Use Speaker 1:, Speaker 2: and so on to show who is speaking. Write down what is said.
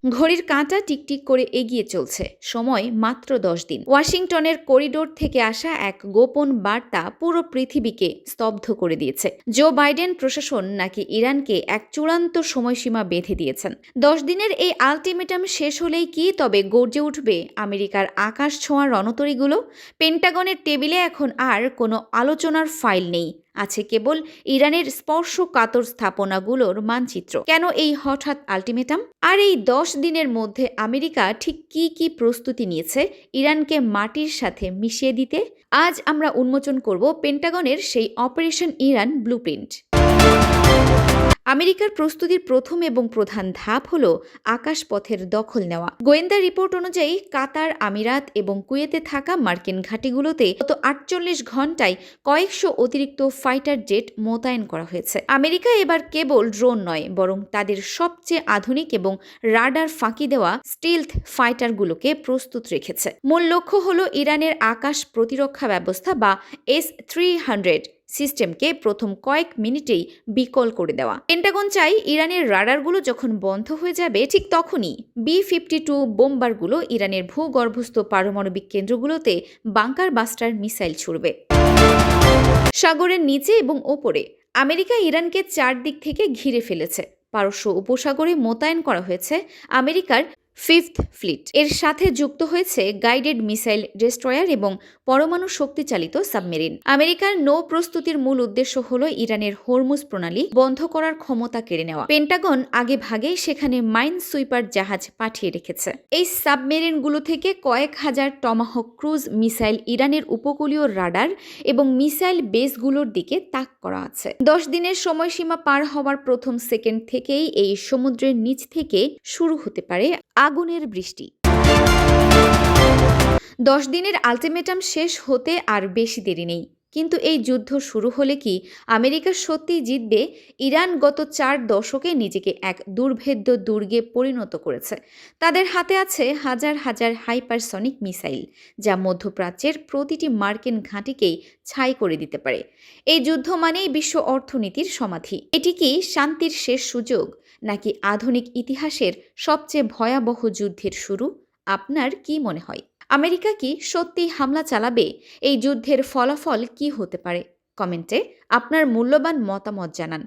Speaker 1: ঘড়ির কাঁটা টিকটিক করে এগিয়ে চলছে, সময় মাত্র 10 দিন। ওয়াশিংটনের করিডোর থেকে আসা এক গোপন বার্তা পুরো পৃথিবীকে স্তব্ধ করে দিয়েছে। জো বাইডেন প্রশাসন নাকি ইরানকে এক চূড়ান্ত সময়সীমা বেঁধে দিয়েছেন। 10 দিনের এই আলটিমেটাম শেষ হলেই কি তবে গর্জে উঠবে আমেরিকার আকাশ ছোঁয়া রণতরীগুলো? পেন্টাগনের টেবিলে এখন আর কোনো আলোচনার ফাইল নেই, আছে কেবল ইরানের স্পর্শকাতর স্থাপনাগুলোর মানচিত্র। কেন এই হঠাৎ আলটিমেটাম? আর এই 10 দিনের মধ্যে আমেরিকা ঠিক কি প্রস্তুতি নিয়েছে ইরানকে মাটির সাথে মিশিয়ে দিতে? আজ আমরা উন্মোচন করব পেন্টাগনের সেই অপারেশন ইরান ব্লুপ্রিন্ট। আমেরিকার প্রস্তুতির প্রথম এবং প্রধান ধাপ হল আকাশপথের দখল নেওয়া। গোয়েন্দা রিপোর্ট অনুযায়ী কাতার, আমিরাত এবং কুয়েতে থাকা মার্কিন ঘাঁটিগুলোতে গত 48 ঘন্টায় কয়েকশো অতিরিক্ত ফাইটার জেট মোতায়েন করা হয়েছে। আমেরিকা এবার কেবল ড্রোন নয়, বরং তাদের সবচেয়ে আধুনিক এবং রাডার ফাঁকি দেওয়া স্টিলথ ফাইটারগুলোকে প্রস্তুত রেখেছে। মূল লক্ষ্য হল ইরানের আকাশ প্রতিরক্ষা ব্যবস্থা বা S-300 সিস্টেমকে প্রথম কয়েক মিনিটেই বিকল করে দেওয়া। পেন্টাগন চাই ইরানের রাডারগুলো যখন বন্ধ হয়ে যাবে ঠিক তখনই B-52 বোম্বারগুলো ইরানের ভূগর্ভস্থ পারমাণবিক কেন্দ্রগুলোতে বাংকার বাস্টার মিসাইল ছুড়বে। সাগরের নিচে এবং ওপরে আমেরিকা ইরানকে চারদিক থেকে ঘিরে ফেলেছে। পারস্য উপসাগরে মোতায়েন করা হয়েছে আমেরিকার 5th ফ্লিট। এর সাথে যুক্ত হয়েছে গাইডেড মিসাইল ডেস্ট্রয়ার এবং পরমাণু শক্তিচালিত সাবমেরিন। আমেরিকার নৌ প্রস্তুতির মূল উদ্দেশ্য হল ইরানের হরমুজ প্রণালী বন্ধ করার ক্ষমতা কেড়ে নেওয়া। পেন্টাগন আগে ভাগেই সেখানে মাইন সুইপার জাহাজ পাঠিয়ে রেখেছে। এই সাবমেরিনগুলো থেকে কয়েক হাজার টমাহক ক্রুজ মিসাইল ইরানের উপকূলীয় রাডার এবং মিসাইল বেসগুলোর দিকে তাক করা আছে। 10 দিনের সময়সীমা পার হওয়ার প্রথম সেকেন্ড থেকেই এই সমুদ্রের নিচ থেকে শুরু হতে পারে আগুনের বৃষ্টি। 10 দিনের আলটিমেটাম শেষ হতে আর বেশি দেরি নেই, কিন্তু এই যুদ্ধ শুরু হলে কি আমেরিকা সত্যিই জিতবে? ইরান গত 4 দশকে নিজেকে এক দুর্ভেদ্য দুর্গে পরিণত করেছে। তাদের হাতে আছে হাজার হাজার হাইপারসনিক মিসাইল, যা মধ্যপ্রাচ্যের প্রতিটি মার্কিন ঘাঁটিকেই ছাই করে দিতে পারে। এই যুদ্ধ মানেই বিশ্ব অর্থনীতির সমাধি। এটি কি শান্তির শেষ সুযোগ, নাকি আধুনিক ইতিহাসের সবচেয়ে ভয়াবহ যুদ্ধের শুরু? আপনার কি মনে হয়? আমেরিকা কি সত্যিই হামলা চালাবে? এই যুদ্ধের ফলাফল কি হতে পারে? কমেন্টে আপনার মূল্যবান মতামত জানান।